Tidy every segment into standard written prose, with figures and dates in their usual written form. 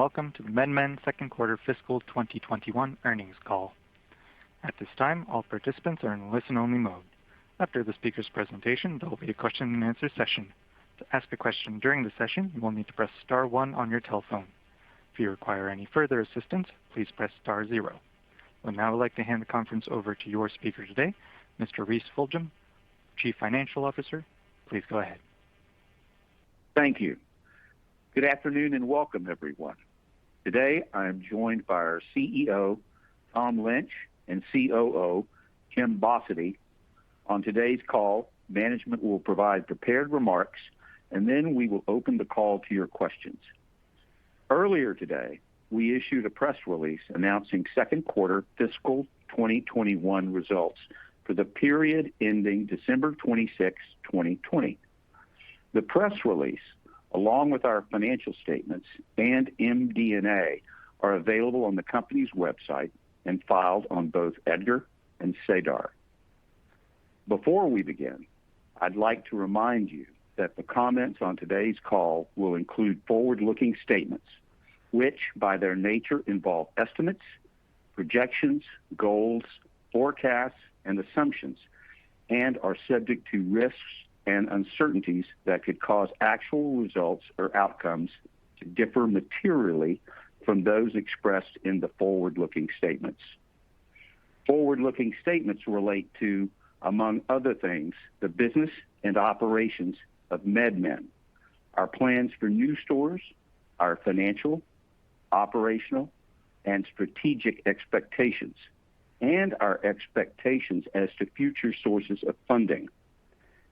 Welcome to the Medmen Second-Quarter Fiscal 2021 Earnings Call. At this time, all participants are in listen-only mode. After the speaker's presentation, there will be a question-and-answer session. To ask a question during the session, you will need to press star 1 on your telephone. If you require any further assistance, please press star 0. I would now like to hand the conference over to your speaker today, Mr. Reese Fulgham, Chief Financial Officer. Please go ahead. Thank you. Good afternoon and welcome, everyone. Today, I am joined by our CEO, Tom Lynch, and COO, Kim Bossidy. On today's call, management will provide prepared remarks, and then we will open the call to your questions. Earlier today, we issued a press release announcing second quarter fiscal 2021 results for the period ending December 26, 2020. The press release, along with our financial statements and MD&A, are available on the company's website and filed on both EDGAR and SEDAR. Before we begin, I'd like to remind you that the comments on today's call will include forward-looking statements, which by their nature involve estimates, projections, goals, forecasts, and assumptions, and are subject to risks and uncertainties that could cause actual results or outcomes to differ materially from those expressed in the forward-looking statements. Forward-looking statements relate to, among other things, the business and operations of Medmen, our plans for new stores, our financial, operational, and strategic expectations, and our expectations as to future sources of funding.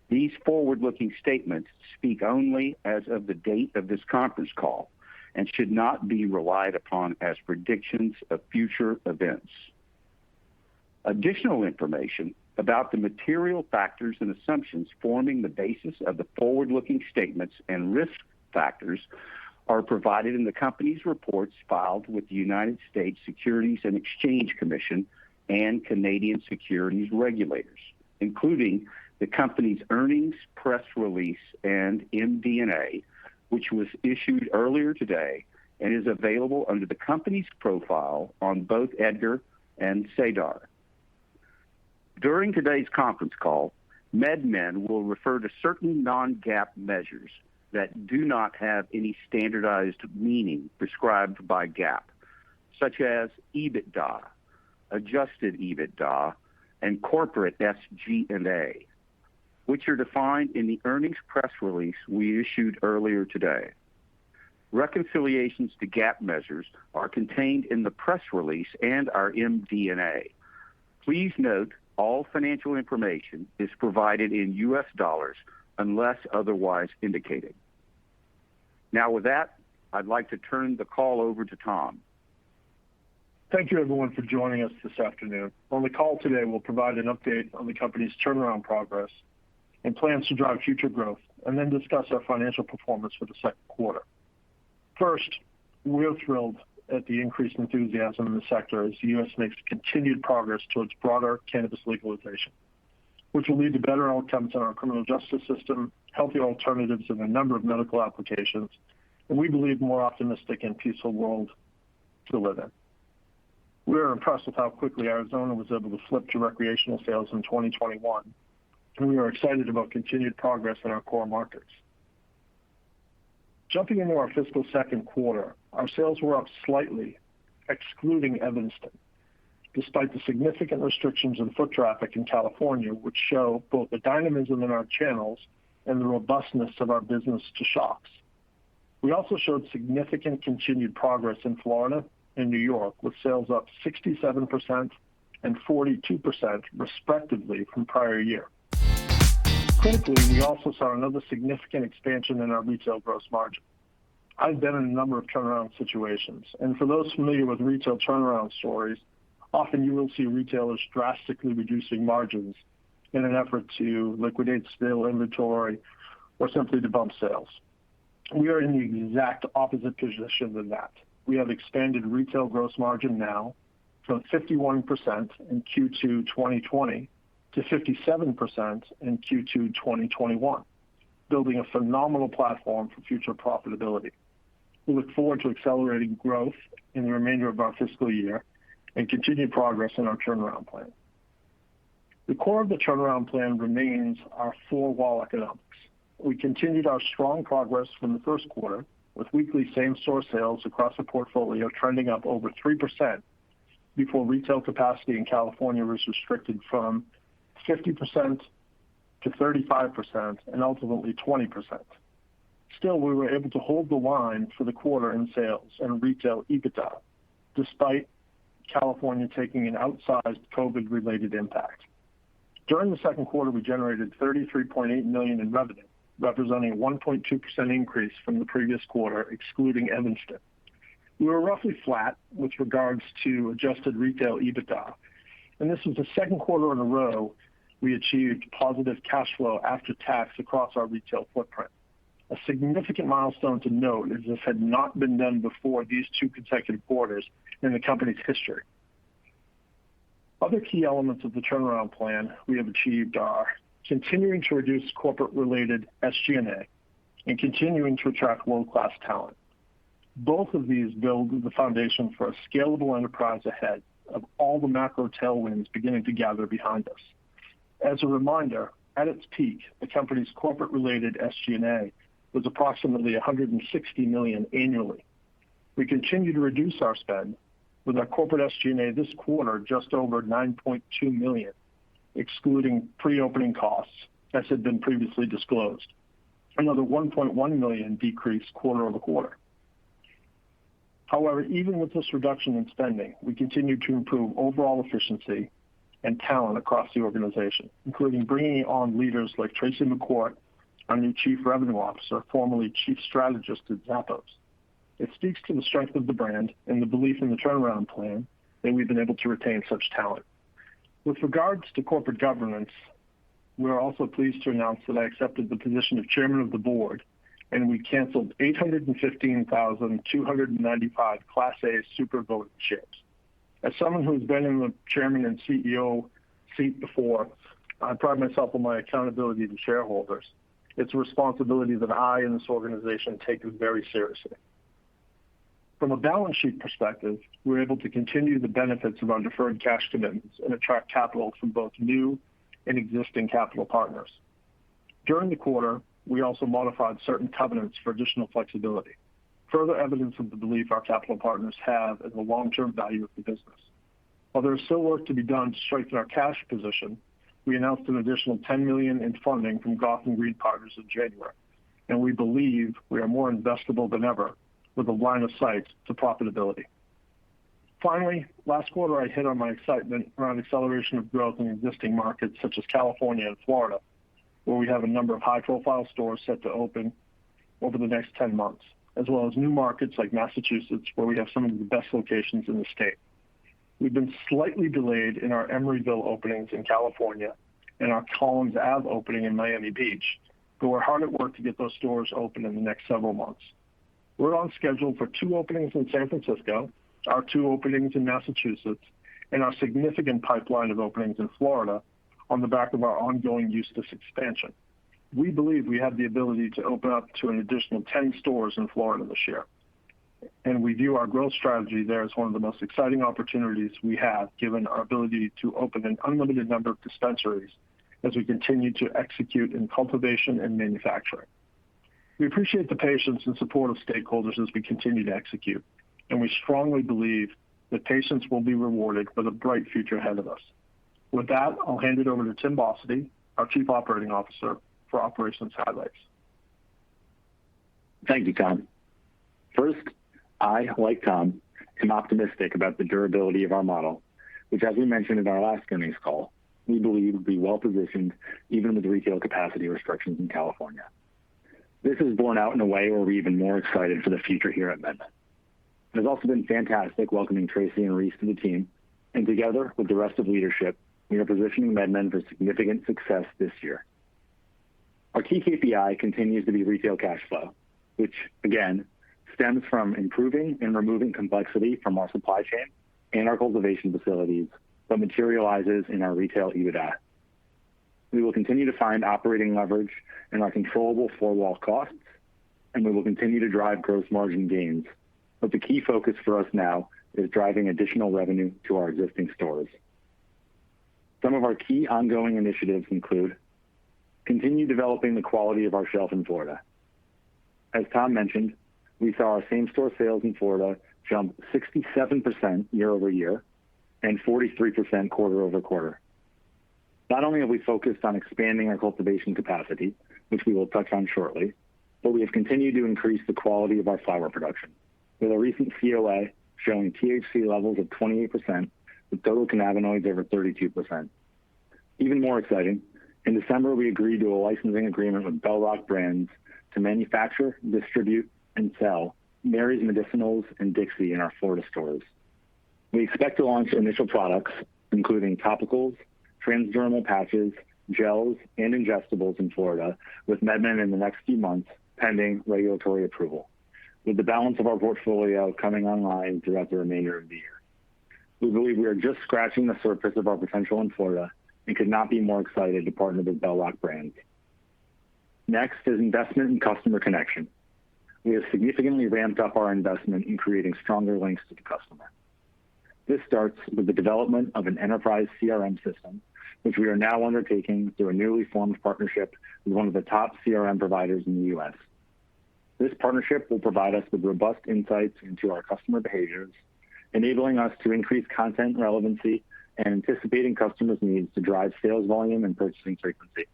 These forward-looking statements speak only as of the date of this conference call and should not be relied upon as predictions of future events. Additional information about the material factors and assumptions forming the basis of the forward-looking statements and risk factors are provided in the company's reports filed with the United States Securities and Exchange Commission and Canadian securities regulators, including the company's earnings press release and MD&A, which was issued earlier today and is available under the company's profile on both EDGAR and SEDAR. During today's conference call, Medmen will refer to certain non-GAAP measures that do not have any standardized meaning prescribed by GAAP, such as EBITDA, adjusted EBITDA, and corporate SG&A, which are defined in the earnings press release we issued earlier today. Reconciliations to GAAP measures are contained in the press release and our MD&A. Please note all financial information is provided in U.S. dollars unless otherwise indicated. Now with that, I'd like to turn the call over to Tom. Thank you, everyone, for joining us this afternoon. On the call today, we'll provide an update on the company's turnaround progress and plans to drive future growth, and then discuss our financial performance for the second quarter. First, we're thrilled at the increased enthusiasm in the sector as the U.S. makes continued progress towards broader cannabis legalization, which will lead to better outcomes in our criminal justice system, healthier alternatives in a number of medical applications, and we believe more optimistic and peaceful world to live in. We are impressed with how quickly Arizona was able to flip to recreational sales in 2021, and we are excited about continued progress in our core markets. Jumping into our fiscal second quarter, our sales were up slightly, excluding Evanston, despite the significant restrictions in foot traffic in California, which show both the dynamism in our channels and the robustness of our business to shops. We also showed significant continued progress in Florida and New York, with sales up 67% and 42% respectively from prior year. Critically, we also saw another significant expansion in our retail gross margin. I've been in a number of turnaround situations, and for those familiar with retail turnaround stories, often you will see retailers drastically reducing margins in an effort to liquidate stale inventory or simply to bump sales. We are in the exact opposite position than that. We have expanded retail gross margin now from 51% in Q2 2020 to 57% in Q2 2021, building a phenomenal platform for future profitability. We look forward to accelerating growth in the remainder of our fiscal year and continued progress in our turnaround plan. The core of the turnaround plan remains our four-wall economics. We continued our strong progress from the first quarter, with weekly same-store sales across the portfolio trending up over 3% before retail capacity in California was restricted from 50% to 35% and ultimately 20%. Still, we were able to hold the line for the quarter in sales and retail EBITDA, despite California taking an outsized COVID-related impact. During the second quarter, we generated $33.8 million in revenue, representing a 1.2% increase from the previous quarter, excluding Evanston. We were roughly flat with regards to adjusted retail EBITDA, and this was the second quarter in a row we achieved positive cash flow after tax across our retail footprint. A significant milestone to note is this had not been done before these two consecutive quarters in the company's history. Other key elements of the turnaround plan we have achieved are continuing to reduce corporate-related SG&A and continuing to attract world-class talent. Both of these build the foundation for a scalable enterprise ahead of all the macro tailwinds beginning to gather behind us. As a reminder, at its peak, the company's corporate-related SG&A was approximately $160 million annually. We continue to reduce our spend, with our corporate SG&A this quarter just over $9.2 million, excluding pre-opening costs, as had been previously disclosed. Another $1.1 million decrease quarter-over-quarter. However, even with this reduction in spending, we continue to improve overall efficiency and talent across the organization, including bringing on leaders like Tracy McCourt, our new Chief Revenue Officer, formerly Chief Strategist at Zappos. It speaks to the strength of the brand and the belief in the turnaround plan that we've been able to retain such talent. With regards to corporate governance, we are also pleased to announce that I accepted the position of Chairman of the Board, and we canceled 815,295 Class A super voting shares. As someone who has been in the Chairman and CEO seat before, I pride myself on my accountability to shareholders. It's a responsibility that I and this organization take very seriously. From a balance sheet perspective, we're able to continue the benefits of our deferred cash commitments and attract capital from both new and existing capital partners. During the quarter, we also modified certain covenants for additional flexibility, further evidence of the belief our capital partners have in the long-term value of the business. While there is still work to be done to strengthen our cash position, we announced an additional $10 million in funding from Gotham Green Partners in January, and we believe we are more investable than ever with a line of sight to profitability. Finally, last quarter I hit on my excitement around acceleration of growth in existing markets such as California and Florida, where we have a number of high-profile stores set to open over the next 10 months, as well as new markets like Massachusetts, where we have some of the best locations in the state. We've been slightly delayed in our Emeryville openings in California and our Collins Ave opening in Miami Beach, but we're hard at work to get those stores open in the next several months. We're on schedule for 2 openings in San Francisco, our 2 openings in Massachusetts, and our significant pipeline of openings in Florida on the back of our ongoing Eustis expansion. We believe we have the ability to open up to an additional 10 stores in Florida this year, and we view our growth strategy there as one of the most exciting opportunities we have, given our ability to open an unlimited number of dispensaries as we continue to execute in cultivation and manufacturing. We appreciate the patience and support of stakeholders as we continue to execute, and we strongly believe that patience will be rewarded with a bright future ahead of us. With that, I'll hand it over to Tim Bossidy, our Chief Operating Officer, for operations highlights. Thank you, Tom. First, I, like Tom, am optimistic about the durability of our model, which, as we mentioned in our last earnings call, we believe will be well positioned even with retail capacity restrictions in California. This is borne out in a way where we're even more excited for the future here at Medmen. It has also been fantastic welcoming Tracy and Reese to the team, and together with the rest of leadership, we are positioning Medmen for significant success this year. Our key KPI continues to be retail cash flow, which, again, stems from improving and removing complexity from our supply chain and our cultivation facilities, but materializes in our retail EBITDA. We will continue to find operating leverage in our controllable 4-wall costs and we will continue to drive gross margin gains. But the key focus for us now is driving additional revenue to our existing stores. Some of our key ongoing initiatives include continue developing the quality of our shelf in Florida. As Tom mentioned, we saw our same-store sales in Florida jump 67% year over year and 43% quarter over quarter. Not only have we focused on expanding our cultivation capacity, which we will touch on shortly, but we have continued to increase the quality of our flower production, with a recent COA showing THC levels of 28% with total cannabinoids over 32%. Even more exciting, in December we agreed to a licensing agreement with Bell Rock Brands to manufacture, distribute, and sell Mary's Medicinals and Dixie in our Florida stores. We expect to launch initial products, including topicals, transdermal patches, gels, and ingestibles in Florida with Medmen in the next few months, pending regulatory approval, with the balance of our portfolio coming online throughout the remainder of the year. We believe we are just scratching the surface of our potential in Florida and could not be more excited to partner with Bell Rock Brands. Next is investment in customer connection. We have significantly ramped up our investment in creating stronger links to the customer. This starts with the development of an enterprise CRM system, which we are now undertaking through a newly formed partnership with one of the top CRM providers in the U.S. This partnership will provide us with robust insights into our customer behaviors, enabling us to increase content relevancy and anticipating customers' needs to drive sales volume and purchasing frequency.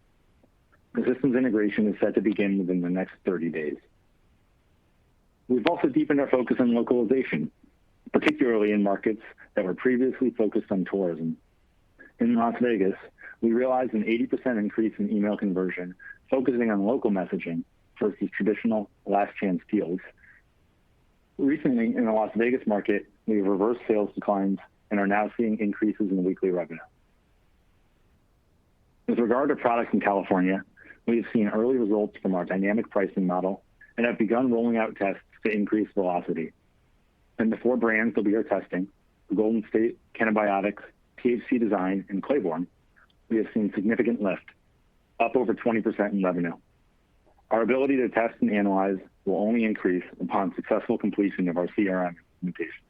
The systems integration is set to begin within the next 30 days. We've also deepened our focus on localization, particularly in markets that were previously focused on tourism. In Las Vegas, we realized an 80% increase in email conversion, focusing on local messaging versus traditional last chance deals. Recently, in the Las Vegas market, we have reversed sales declines and are now seeing increases in weekly revenue. With regard to products in California, we have seen early results from our dynamic pricing model and have begun rolling out tests to increase velocity. And the 4 brands that we are testing, Golden State, Cannabiotics, THC Design, and Claiborne, we have seen significant lift, up over 20% in revenue. Our ability to test and analyze will only increase upon successful completion of our CRM implementation.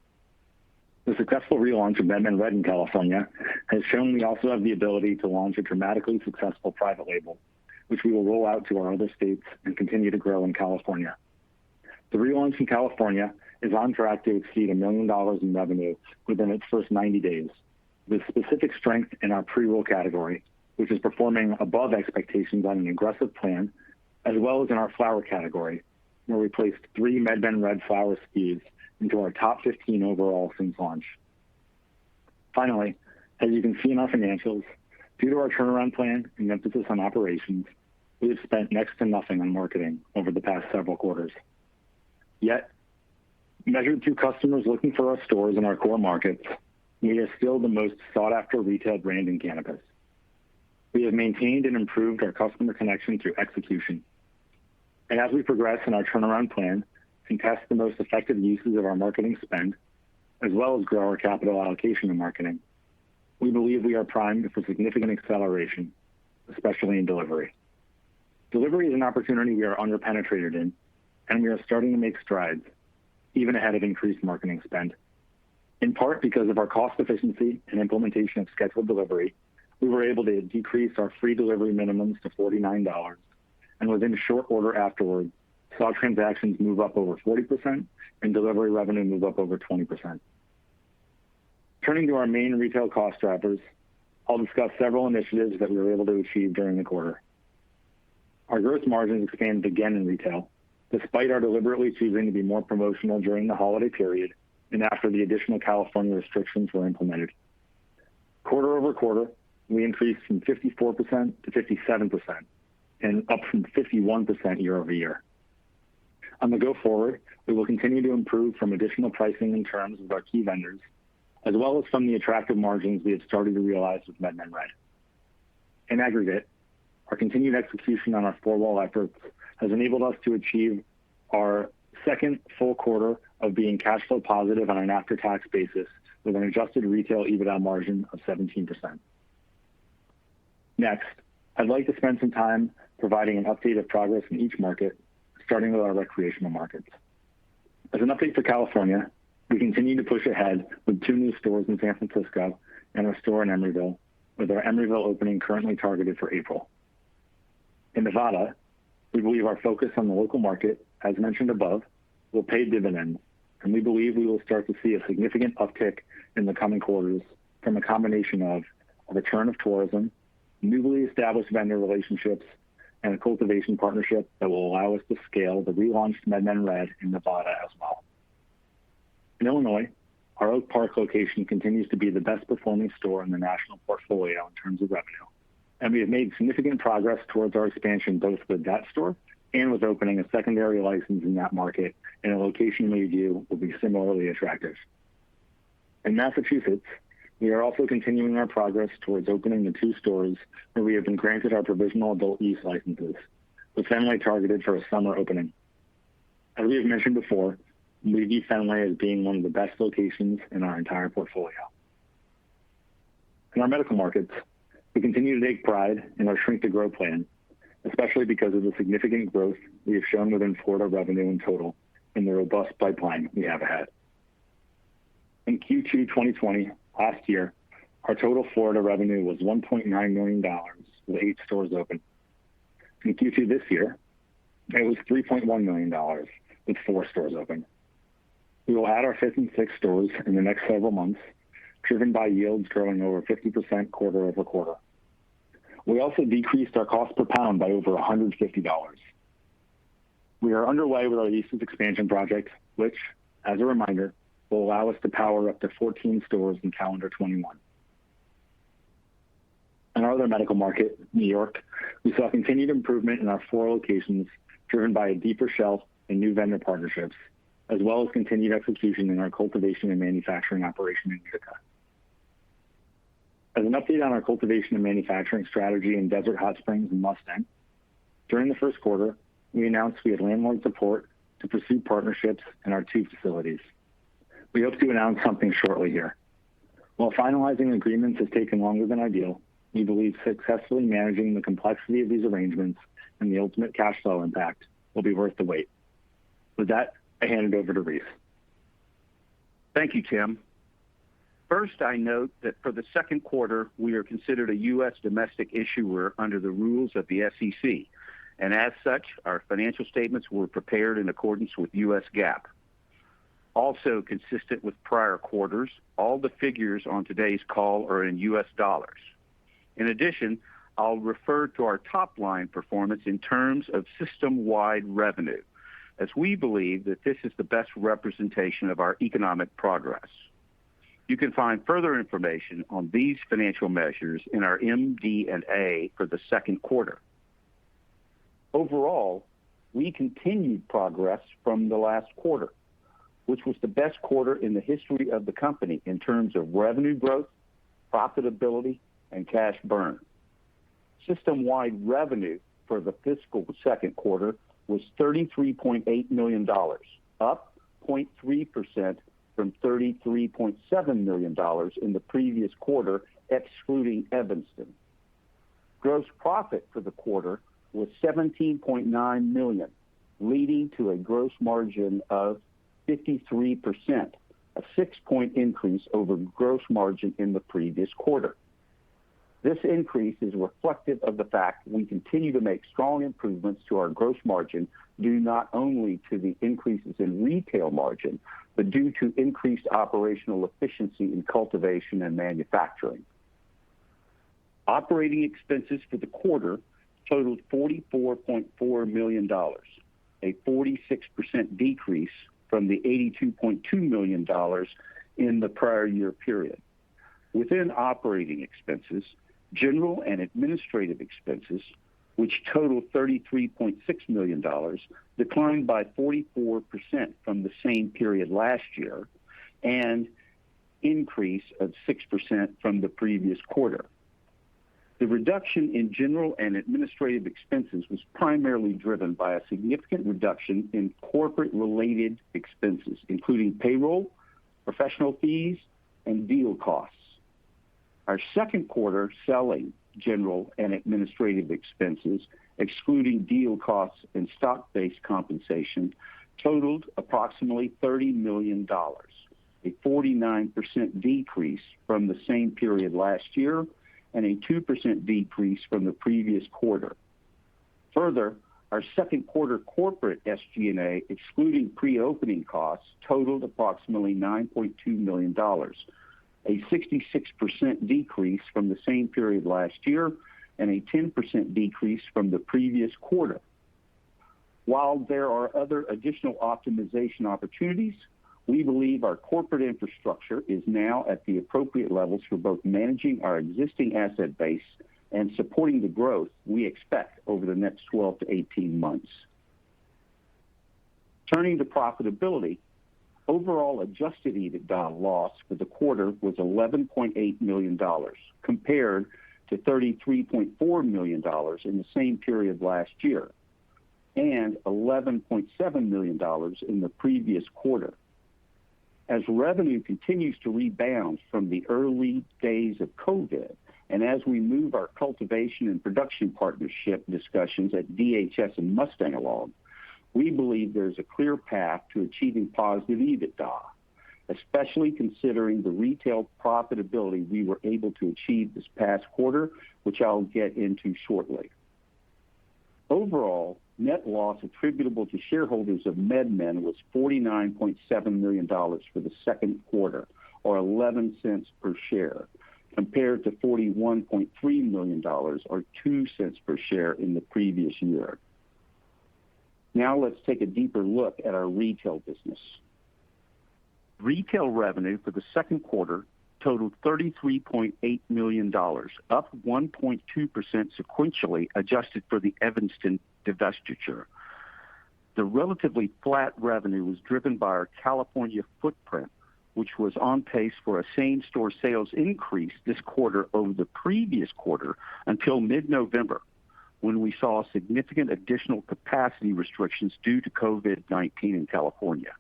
The successful relaunch of Medmen Red in California has shown we also have the ability to launch a dramatically successful private label, which we will roll out to our other states and continue to grow in California. The relaunch in California is on track to exceed $1 million in revenue within its first 90 days, with specific strength in our pre-roll category, which is performing above expectations on an aggressive plan, as well as in our flower category, where we placed 3 Medmen Red flower SKUs into our top 15 overall since launch. Finally, as you can see in our financials, due to our turnaround plan and emphasis on operations, we have spent next to nothing on marketing over the past several quarters. Yet, measured through customers looking for our stores in our core markets, we are still the most sought-after retail brand in cannabis. We have maintained and improved our customer connection through execution. And as we progress in our turnaround plan and test the most effective uses of our marketing spend, as well as grow our capital allocation in marketing, we believe we are primed for significant acceleration, especially in delivery. Delivery is an opportunity we are underpenetrated in, and we are starting to make strides, even ahead of increased marketing spend. In part because of our cost efficiency and implementation of scheduled delivery, we were able to decrease our free delivery minimums to $49, and within a short order afterwards, saw transactions move up over 40% and delivery revenue move up over 20%. Turning to our main retail cost drivers, I'll discuss several initiatives that we were able to achieve during the quarter. Our gross margins expanded again in retail, despite our deliberately choosing to be more promotional during the holiday period and after the additional California restrictions were implemented. Quarter over quarter, we increased from 54% to 57% and up from 51% year over year. On the go forward, we will continue to improve from additional pricing in terms with our key vendors, as well as from the attractive margins we have started to realize with Medmen Red. In aggregate, our continued execution on our four-wall efforts has enabled us to achieve our second full quarter of being cash flow positive on an after-tax basis with an adjusted retail EBITDA margin of 17%. Next, I'd like to spend some time providing an update of progress in each market, starting with our recreational markets. As an update for California, we continue to push ahead with 2 new stores in San Francisco and our store in Emeryville, with our Emeryville opening currently targeted for April. In Nevada, we believe our focus on the local market, as mentioned above, will pay dividends, and we believe we will start to see a significant uptick in the coming quarters from a combination of a return of tourism, newly established vendor relationships, and a cultivation partnership that will allow us to scale the relaunched Medmen Red in Nevada as well. In Illinois, our Oak Park location continues to be the best performing store in the national portfolio in terms of revenue, and we have made significant progress towards our expansion both with that store and with opening a secondary license in that market in a location we view will be similarly attractive. In Massachusetts, we are also continuing our progress towards opening the 2 stores where we have been granted our provisional adult use licenses, with Fenway targeted for a summer opening. As we have mentioned before, we view Fenway as being one of the best locations in our entire portfolio. In our medical markets, we continue to take pride in our shrink to grow plan, especially because of the significant growth we have shown within Florida revenue in total and the robust pipeline we have ahead. In Q2 2020, last year, our total Florida revenue was $1.9 million with 8 stores open. In Q2 this year, it was $3.1 million with 4 stores open. We will add our 5th and 6th stores in the next several months, driven by yields growing over 50% quarter over quarter. We also decreased our cost per pound by over $150. We are underway with our leases expansion project, which, as a reminder, will allow us to power up to 14 stores in calendar 21. In our other medical market, New York, we saw continued improvement in our 4 locations, driven by a deeper shelf and new vendor partnerships, as well as continued execution in our cultivation and manufacturing operation in Utica. As an update on our cultivation and manufacturing strategy in Desert Hot Springs and Mustang, during the first quarter, we announced we had landlord support to pursue partnerships in our 2 facilities. We hope to announce something shortly here. While finalizing agreements has taken longer than ideal, we believe successfully managing the complexity of these arrangements and the ultimate cash flow impact will be worth the wait. With that, I hand it over to Reese. Thank you, Tim. First, I note that for the second quarter, we are considered a U.S. domestic issuer under the rules of the SEC, and as such, our financial statements were prepared in accordance with U.S. GAAP. Also consistent with prior quarters, all the figures on today's call are in U.S. dollars. In addition, I'll refer to our top-line performance in terms of system-wide revenue, as we believe that this is the best representation of our economic progress. You can find further information on these financial measures in our MD&A for the second quarter. Overall, we continued progress from the last quarter, which was the best quarter in the history of the company in terms of revenue growth, profitability, and cash burn. System-wide revenue for the fiscal second quarter was $33.8 million, up 0.3% from $33.7 million in the previous quarter, excluding Evanston. Gross profit for the quarter was $17.9 million, leading to a gross margin of 53%, a 6-point increase over gross margin in the previous quarter. This increase is reflective of the fact we continue to make strong improvements to our gross margin due not only to the increases in retail margin, but due to increased operational efficiency in cultivation and manufacturing. Operating expenses for the quarter totaled $44.4 million, a 46% decrease from the $82.2 million in the prior year period. Within operating expenses, general and administrative expenses, which totaled $33.6 million, declined by 44% from the same period last year, and increase of 6% from the previous quarter. The reduction in general and administrative expenses was primarily driven by a significant reduction in corporate-related expenses, including payroll, professional fees, and deal costs. Our second quarter selling, general, and administrative expenses, excluding deal costs and stock-based compensation, totaled approximately $30 million, a 49% decrease from the same period last year and a 2% decrease from the previous quarter. Further, our second quarter corporate SG&A, excluding pre-opening costs, totaled approximately $9.2 million, a 66% decrease from the same period last year and a 10% decrease from the previous quarter. While there are other additional optimization opportunities, we believe our corporate infrastructure is now at the appropriate levels for both managing our existing asset base and supporting the growth we expect over the next 12 to 18 months. Turning to profitability, overall adjusted EBITDA loss for the quarter was $11.8 million, compared to $33.4 million in the same period last year, and $11.7 million in the previous quarter. As revenue continues to rebound from the early days of COVID, and as we move our cultivation and production partnership discussions at DHS and Mustang along, we believe there's a clear path to achieving positive EBITDA, especially considering the retail profitability we were able to achieve this past quarter, which I'll get into shortly. Overall, net loss attributable to shareholders of Medmen was $49.7 million for the second quarter, or 11 cents per share, compared to $41.3 million, or 2 cents per share in the previous year. Now let's take a deeper look at our retail business. Retail revenue for the second quarter totaled $33.8 million, up 1.2% sequentially, adjusted for the Evanston divestiture. The relatively flat revenue was driven by our California footprint, which was on pace for a same-store sales increase this quarter over the previous quarter until mid-November, when we saw significant additional capacity restrictions due to COVID-19 in California.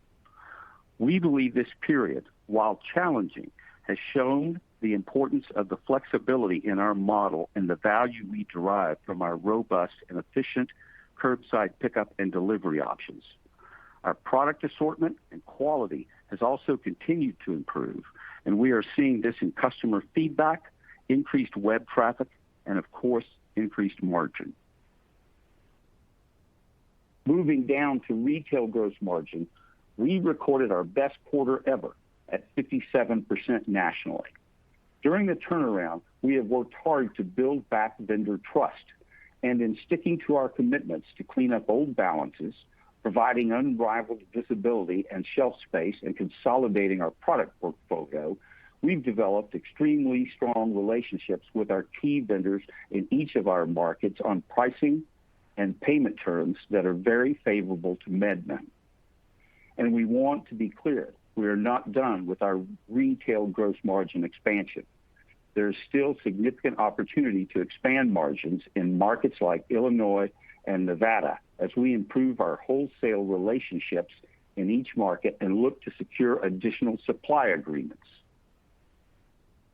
We believe this period, while challenging, has shown the importance of the flexibility in our model and the value we derive from our robust and efficient curbside pickup and delivery options. Our product assortment and quality has also continued to improve, and we are seeing this in customer feedback, increased web traffic, and of course, increased margin. Moving down to retail gross margin, we recorded our best quarter ever at 57% nationally. During the turnaround, we have worked hard to build back vendor trust, and in sticking to our commitments to clean up old balances, providing unrivaled visibility and shelf space, and consolidating our product portfolio, we've developed extremely strong relationships with our key vendors in each of our markets on pricing and payment terms that are very favorable to Medmen. And we want to be clear, we are not done with our retail gross margin expansion. There is still significant opportunity to expand margins in markets like Illinois and Nevada as we improve our wholesale relationships in each market and look to secure additional supply agreements.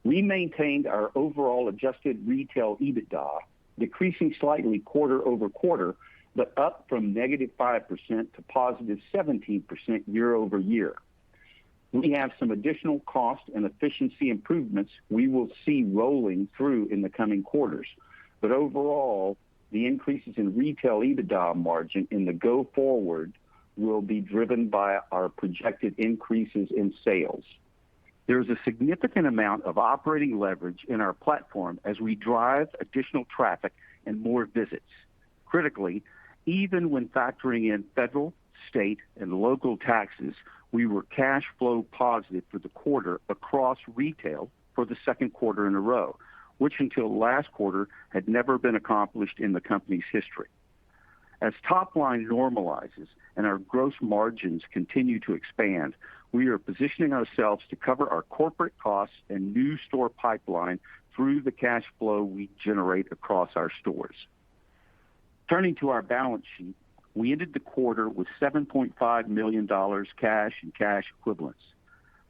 We maintained our overall adjusted retail EBITDA, decreasing slightly quarter over quarter, but up from negative 5% to positive 17% year over year. We have some additional cost and efficiency improvements we will see rolling through in the coming quarters, but overall, the increases in retail EBITDA margin in the go forward will be driven by our projected increases in sales. There is a significant amount of operating leverage in our platform as we drive additional traffic and more visits. Critically, even when factoring in federal, state, and local taxes, we were cash flow positive for the quarter across retail for the second quarter in a row, which until last quarter had never been accomplished in the company's history. As top line normalizes and our gross margins continue to expand, we are positioning ourselves to cover our corporate costs and new store pipeline through the cash flow we generate across our stores. Turning to our balance sheet, we ended the quarter with $7.5 million cash and cash equivalents.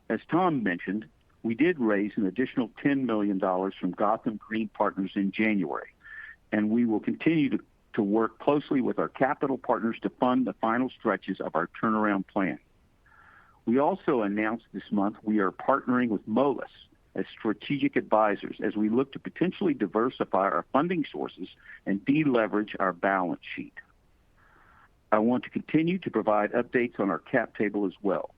As Tom mentioned, we did raise an additional $10 million from Gotham Green Partners in January, and we will continue to to work closely with our capital partners to fund the final stretches of our turnaround plan. We also announced this month we are partnering with Moelis as strategic advisors as we look to potentially diversify our funding sources and deleverage our balance sheet. I want to continue to provide updates on our cap table as well.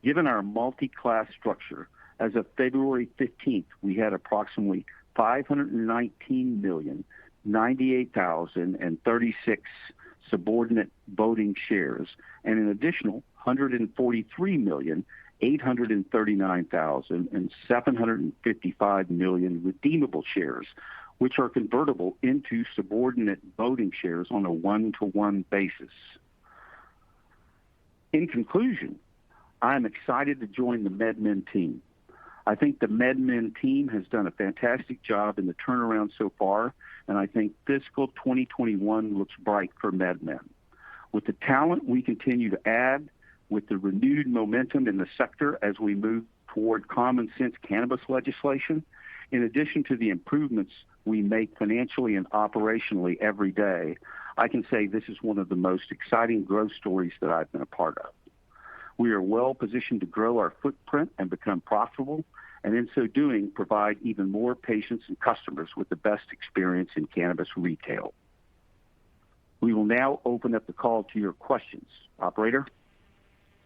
Given our multi-class structure, as of February 15th, we had approximately 519,098,036 subordinate voting shares and an additional 143,839,755 million redeemable shares, which are convertible into subordinate voting shares on a one-to-one basis. In conclusion, I'm excited to join the Medmen team. I think the Medmen team has done a fantastic job in the turnaround so far, and I think fiscal 2021 looks bright for Medmen. With the talent we continue to add, with the renewed momentum in the sector as we move toward common sense cannabis legislation, in addition to the improvements we make financially and operationally every day, I can say this is one of the most exciting growth stories that I've been a part of. We are well positioned to grow our footprint and become profitable, and in so doing, provide even more patients and customers with the best experience in cannabis retail. We will now open up the call to your questions. Operator?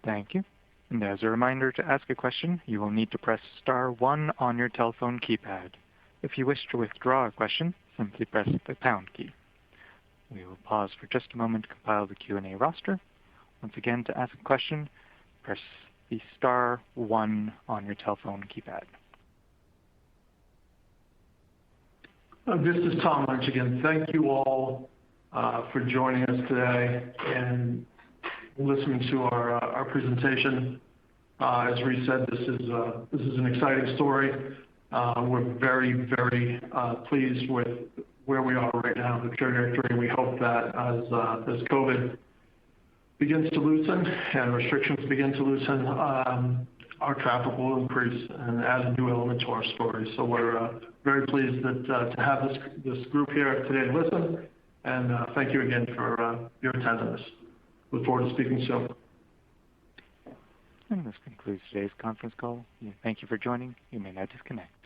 Thank you. And as a reminder, to ask a question, you will need to press *1 on your telephone keypad. If you wish to withdraw a question, simply press the # key. We will pause for just a moment to compile the Q&A roster. Once again, to ask a question, press the *1 on your telephone keypad. This is Tom Lynch again. Thank you all for joining us today and listening to our presentation. As Reese said, this is an exciting story. We're very, very pleased with where we are right now, the trajectory. We hope that as COVID begins to loosen and restrictions begin to loosen, our traffic will increase and add a new element to our story. So we're very pleased to have this group here today to listen. And thank you again for your attendance. Look forward to speaking soon. And this concludes today's conference call. Thank you for joining. You may now disconnect.